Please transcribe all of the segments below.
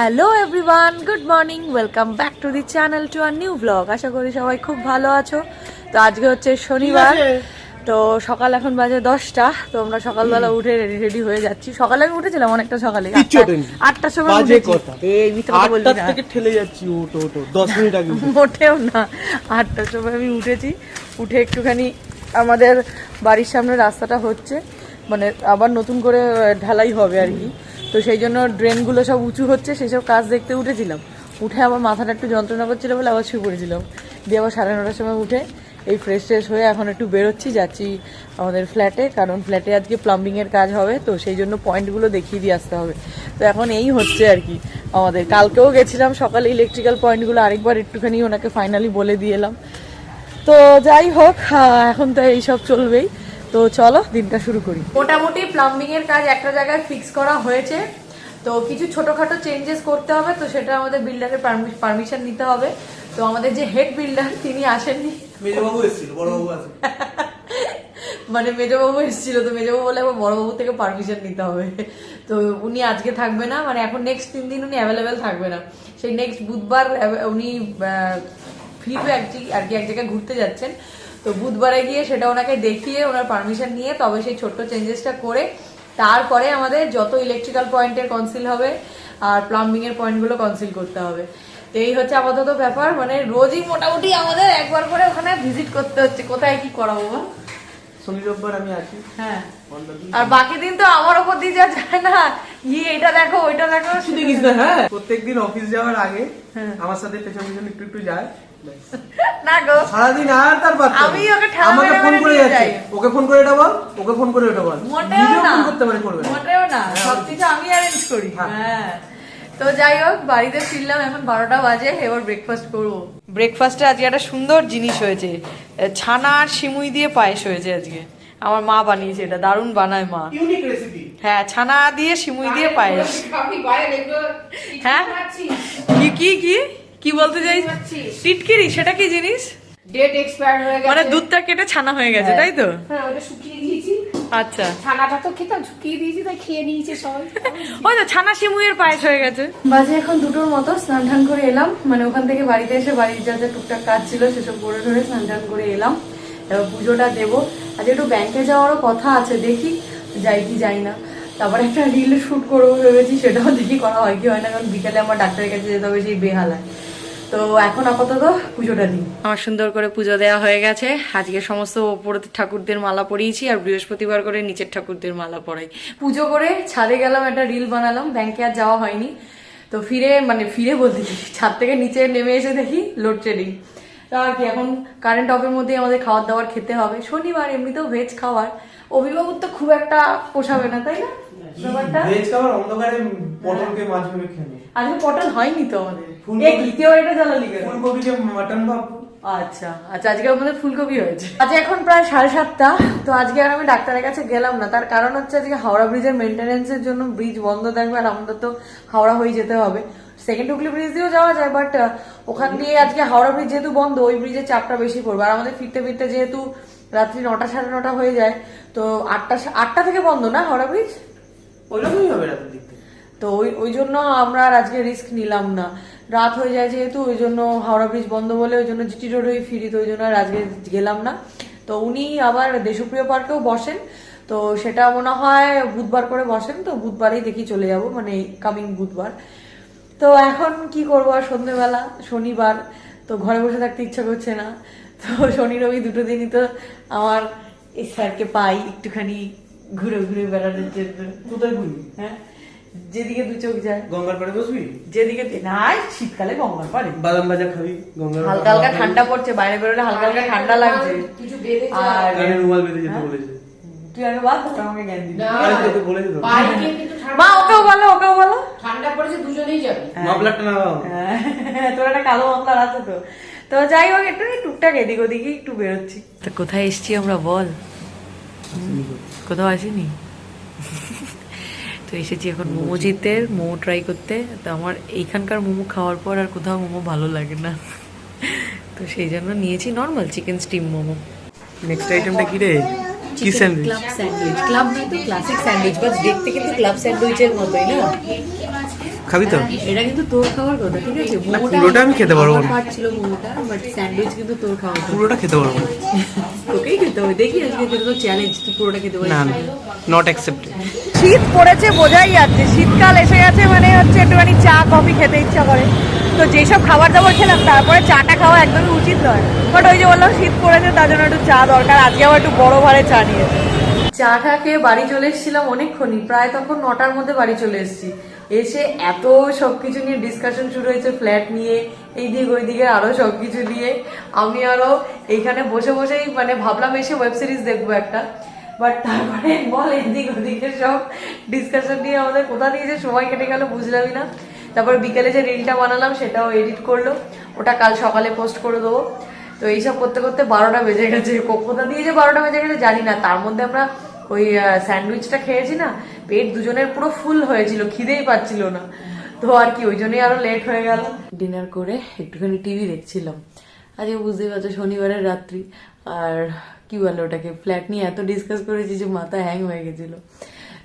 Hello everyone, good morning, welcome back to the channel to our new blog. আশা করি সবাই খুব ভালো আছো। তো আজকে হচ্ছে শনিবার, তো সকাল এখন বাজে 10টা। তো আমরা সকালবেলা উঠে রেডি হয়ে যাচ্ছি। সকালে আমি উঠেছিলাম অনেকটা সকালে, 8টার সময় উঠেছি। এই ভিতরে বললি না, থেকে ঠেলে যাচ্ছি, ওটো 10 মিনিট আগে মোটেও না, 8টার সময় আমি উঠেছি। উঠে একটুখানি আমাদের বাড়ির সামনে রাস্তাটা হচ্ছে, মানে আবার নতুন করে ঢালাই হবে আর কি। তো সেই জন্য ড্রেনগুলো সব উঁচু হচ্ছে, সেসব কাজ দেখতে উঠেছিলাম। উঠে আমার মাথাটা একটু যন্ত্রণা করছিল বলে আবার শুয়ে পড়েছিলাম। দিয়ে আবার 9:30টার সময় উঠে এই ফ্রেশ হয়ে এখন একটু বেরোচ্ছি, যাচ্ছি আমাদের ফ্ল্যাটে, কারণ ফ্ল্যাটে আজকে প্লাম্বিংয়ের কাজ হবে। তো সেই জন্য পয়েন্টগুলো দেখিয়ে দিয়ে আসতে হবে। তো এখন এই হচ্ছে আর কি আমাদের। কালকেও গেছিলাম সকালে ইলেকট্রিক্যাল পয়েন্টগুলো আরেকবার একটুখানি ওনাকে ফাইনালি বলে দিয়ে এলাম। তো যাই হোক, এখন তো এইসব চলবেই। তো চলো দিনটা শুরু করি। মোটামুটি প্লাম্বিং এর কাজ একটা জায়গায় ফিক্স করা হয়েছে। তো কিছু ছোটখাটো চেঞ্জেস করতে হবে, তো সেটা আমাদের বিল্ডারের পারমিশন নিতে হবে। তো আমাদের যে হেড বিল্ডার তিনি আসেননি, মেজবাবু এসেছিল, বড়বাবু আছে মানে মেজবাবু এসেছিল। তো মেজবাবু বলে আবার বড়বাবু থেকে পারমিশন নিতে হবে। তো উনি আজকে থাকবে না, মানে এখন নেক্সট 3 দিন উনি অ্যাভেলেবেল থাকবে না। সেই নেক্সট বুধবার উনি ফিরবে আর কি এক জায়গায় ঘুরতে যাচ্ছেন। তো বুধবারে গিয়ে সেটা ওনাকে দেখিয়ে ওনার পারমিশন নিয়ে তবে সেই ছোট্ট চেঞ্জেসটা করে তারপরে আমাদের যত ইলেকট্রিক্যাল পয়েন্টের কনসিল হবে আর প্লাম্বিং এর পয়েন্টগুলো কনসিল করতে হবে। তো এই হচ্ছে আপাতত ব্যাপার, মানে রোজই মোটামুটি আমাদের একবার করে ওখানে ভিজিট করতে হচ্ছে। কোথায় কি করাবো? শনি রোববার আমি আছি, হ্যাঁ, আর বাকি দিন তো আমার উপর দিয়ে যা যায় না, এটা দেখো ওইটা দেখো, দেখিস না। হ্যাঁ, প্রত্যেকদিন অফিস যাওয়ার আগে আমার সাথে পেছন একটু যায় না গো, সারাদিন। আর তার বাদ আমি ওকে ঠেলা আমাকে মেরে ফোন মেরে করে নিয়ে যাচ্ছে, যাই। ওকে ফোন করে এটা বল, ওকে ফোন করে এটা বল, মোটেও না, ফোন করতে পারে, করবে মোটেও না, সবকিছু আমি অ্যারেঞ্জ করি। হ্যাঁ, তো যাই হোক, বাড়িতে ফিরলাম, এখন 12টা বাজে। এবার ব্রেকফাস্ট করবো। ব্রেকফাস্টে আজকে একটা সুন্দর জিনিস হয়েছে, ছানা আর সিমুই দিয়ে পায়েস হয়েছে আজকে। আমার মা বানিয়েছে, এটা দারুণ বানায় মা, ইউনিক রেসিপি। হ্যাঁ, ছানা দিয়ে সিমুই দিয়ে পায়েস। হ্যাঁ, কি কি কি বলতে চাই? টিটকিরি, সেটা কি জিনিস? ডেট এক্সপায়ার হয়ে গেছে, মানে দুধটা কেটে ছানা হয়ে গেছে, তাই তো? হ্যাঁ, ওটা শুকিয়ে দিয়েছি। আচ্ছা, ছানাটা তো খেতাম, শুকিয়ে দিয়েছি, তাই খেয়ে নিয়েছে সবাই। ওই তো ছানা সিমুইয়ের পায়েস হয়ে গেছে। বাজে এখন 2টোর মতো। স্নান টান করে এলাম, মানে ওখান থেকে বাড়িতে এসে বাড়ির যা যা টুকটাক কাজ ছিল সেসব করে ধরে স্নান টান করে এলাম। এবার পুজোটা দেবো। আজ একটু ব্যাংকে যাওয়ারও কথা আছে, দেখি যাই কি যাই না। তারপরে একটা রিল শুট করবো ভেবেছি, সেটাও দেখি করা হয় কি হয় না, কারণ বিকালে আমার ডাক্তারের কাছে যেতে হবে, সেই বেহালায়। তো এখন আপাতত পুজোটা দিই। আমার সুন্দর করে পুজো দেওয়া হয়ে গেছে। আজকে সমস্ত ওপরের ঠাকুরদের মালা পরিয়েছি, আর বৃহস্পতিবার করে নিচের ঠাকুরদের মালা পরাই। পুজো করে ছাদে গেলাম, একটা রিল বানালাম। ব্যাংকে আর যাওয়া হয়নি। তো ফিরে বলতে কি, ছাদ থেকে নিচে নেমে এসে দেখি লোডশেডিং। তা আর কি, এখন কারেন্ট অফের মধ্যে আমাদের খাবার দাবার খেতে হবে। শনিবার, এমনিতেও ভেজ খাবার অভিভাবক তো খুব একটা পোষাবে না, তাই না? ব্যাপারটা ভেজ খাবার অন্ধকারে পটলকে মাছ ভেবে খেয়ে নেই। আজকে পটল হয়নি তো আমাদের। এটা জ্বালালি কেন? ফুলকপিকে মাটন ভাব। আচ্ছা, আজকে আমাদের ফুলকপি হয়েছে। আজ এখন প্রায় 7:30। তো আজকে আর আমি ডাক্তারের কাছে গেলাম না, তার কারণ হচ্ছে আজকে হাওড়া ব্রিজের মেনটেন্যান্সের জন্য ব্রিজ বন্ধ থাকবে, আর আমাদের তো হাওড়া হয়ে যেতে হবে। সেকেন্ড হুগলি ব্রিজ দিয়েও যাওয়া যায়, বাট ওখান দিয়ে আজকে হাওড়া ব্রিজ যেহেতু বন্ধ, ওই ব্রিজের চাপটা বেশি পড়বে। আর আমাদের ফিরতে ফিরতে যেহেতু রাত্রি 9টা 9:30 হয়ে যায়, তো 8টা থেকে বন্ধ না হাওড়া ব্রিজ, ওইরকমই হবে রাতের দিক থেকে। তো ওই জন্য আমরা আর আজকে রিস্ক নিলাম না। রাত হয়ে যায় যেহেতু, ওই জন্য হাওড়া ব্রিজ বন্ধ বলে ওই জন্য জিটি রোড হয়ে ফিরি, তো ওই জন্য আর আজকে গেলাম না। তো উনি আবার দেশপ্রিয় পার্কেও বসেন, তো সেটা মনে হয় বুধবার করে বসেন। তো বুধবারেই দেখি চলে যাব, মানে কামিং বুধবার। তো এখন কি করবো, আর সন্ধ্যেবেলা শনিবার, তো ঘরে বসে থাকতে ইচ্ছা করছে না। তো শনি রবি 2টো দিনই তো আমার এই স্যারকে পাই একটুখানি ঘুরে ঘুরে বেড়ানোর জন্য। কোথায় ঘুরবি? হ্যাঁ, যেদিকে 2 চোখ যায়। গঙ্গার পাড়ে বসবি? যেদিকে না, শীতকালে গঙ্গার পাড়ে বাদাম ভাজা খাবি গঙ্গার পাড়ে। হালকা হালকা ঠান্ডা পড়ছে, বাইরে বেরোলে হালকা হালকা ঠান্ডা লাগছে। কিছু বেঁধে আর গায়ে রুমাল বেঁধে যেতে বলেছে। তুই আগে বাদ, তোকে আমাকে জ্ঞান দিবি। আরে তোকে বলেছে তো। বাইরে কিন্তু মা ওকেও বলো। ঠান্ডা পড়েছে, দুজনেই যাবে। মাফলারটা নাও। হ্যাঁ, তোর একটা কালো মাফলার আছে তো। তো যাই হোক, একটু টুকটাক এদিক ওদিকে একটু বেরোচ্ছি। তো কোথায় এসছি আমরা বল? কোথাও আসিনি। তো এসেছি এখন মোমো জিতের, মোমো ট্রাই করতে। তো আমার এইখানকার মোমো খাওয়ার পর আর কোথাও মোমো ভালো লাগে না, তো সেই জন্য নিয়েছি normal chicken steam momo. Next আইটেমটা কি রে? কি স্যান্ডউইচ? ক্লাব স্যান্ডউইচ, ক্লাব নয় তো ক্লাসিক স্যান্ডউইচ, বাস দেখতে কিন্তু ক্লাব স্যান্ডউইচের মতোই না। খাবি তো? এটা কিন্তু তোর খাওয়ার কথা, ঠিক আছে? না, পুরোটা আমি খেতে পারবো না। পার্ট ছিল মোমোটা, বাট স্যান্ডউইচ কিন্তু তোর খাওয়া কথা। পুরোটা খেতে পারবো না। তোকেই খেতে হবে, দেখি আজকে তোর চ্যালেঞ্জ, তুই পুরোটা খেতে পারবি। না, নট অ্যাকসেপ্টেড। শীত পড়েছে বোঝাই যাচ্ছে, শীতকাল এসে গেছে, মানে হচ্ছে একটুখানি চা কফি খেতে ইচ্ছা করে। তো যেসব খাবার দাবার খেলাম তারপরে চাটা খাওয়া একদমই উচিত নয়, বাট ওই যে বললাম শীত পড়েছে তার জন্য একটু চা দরকার। আজকে আবার একটু বড় ভারে চা নিয়েছি। চা টা খেয়ে বাড়ি চলে এসেছিলাম অনেকক্ষণই, প্রায় তখন 9টার মধ্যে বাড়ি চলে এসেছি। এসে এত সবকিছু নিয়ে ডিসকাশন শুরু হয়েছে, ফ্ল্যাট নিয়ে, এইদিক ওইদিকে আরো সবকিছু নিয়ে। আমি আরো এইখানে বসে বসেই মানে ভাবলাম এসে ওয়েব সিরিজ দেখবো একটা, বাট তারপরে বল এদিক ওদিকে সব ডিসকাশন নিয়ে আমাদের কোথা দিয়ে যে সময় কেটে গেল বুঝলামই না। তারপর বিকেলে যে রিলটা বানালাম সেটাও এডিট করলো, ওটা কাল সকালে পোস্ট করে দেবো। তো এইসব করতে করতে 12টা বেজে গেছে, কোথা দিয়ে যে 12টা বেজে গেছে জানি না। তার মধ্যে আমরা ওই স্যান্ডউইচটা খেয়েছি না, পেট দুজনের পুরো ফুল হয়েছিল, খিদেই পাচ্ছিল না। তো আর কি, ওই জন্যই আরো লেট হয়ে গেল। ডিনার করে একটুখানি টিভি দেখছিলাম। আজকে বুঝতেই পারছো শনিবারের রাত্রি, আর কি বলে ওটাকে, ফ্ল্যাট নিয়ে এত ডিসকাস করেছি যে মাথা হ্যাং হয়ে গেছিল।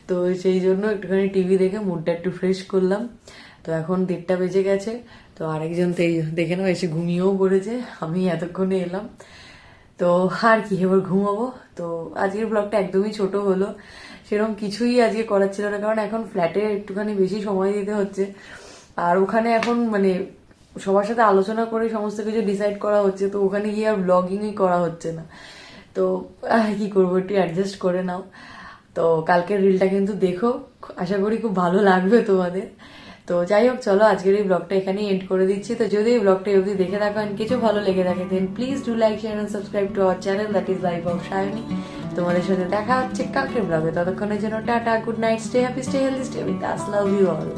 তো সেই জন্য একটুখানি টিভি দেখে মুডটা একটু ফ্রেশ করলাম। তো এখন 1:30 বেজে গেছে। তো আরেকজন তো এই দেখে নাও এসে ঘুমিয়েও পড়েছে, আমি এতক্ষণে এলাম। তো আর কি, এবার ঘুমাবো। তো আজকের ব্লগটা একদমই ছোট হলো, সেরকম কিছুই আজকে করার ছিল না, কারণ এখন ফ্ল্যাটে একটুখানি বেশি সময় দিতে হচ্ছে। আর ওখানে এখন মানে সবার সাথে আলোচনা করে সমস্ত কিছু ডিসাইড করা হচ্ছে, তো ওখানে গিয়ে আর ব্লগিংই করা হচ্ছে না। তো কি করবো, একটু অ্যাডজাস্ট করে নাও। তো কালকের রিলটা কিন্তু দেখো, আশা করি খুব ভালো লাগবে তোমাদের। তো যাই হোক, চলো আজকের এই ব্লগটা এখানেই এন্ড করে দিচ্ছি। তো যদি এই ব্লগটা অবধি দেখে থাকো আর কিছু ভালো লেগে থাকে, then please do like, share and subscribe to our channel, that is life of Sayani. তোমাদের সাথে দেখা হচ্ছে কালকের ব্লগে, ততক্ষণের জন্য tata, good night, stay happy, stay healthy, stay with us, love you all.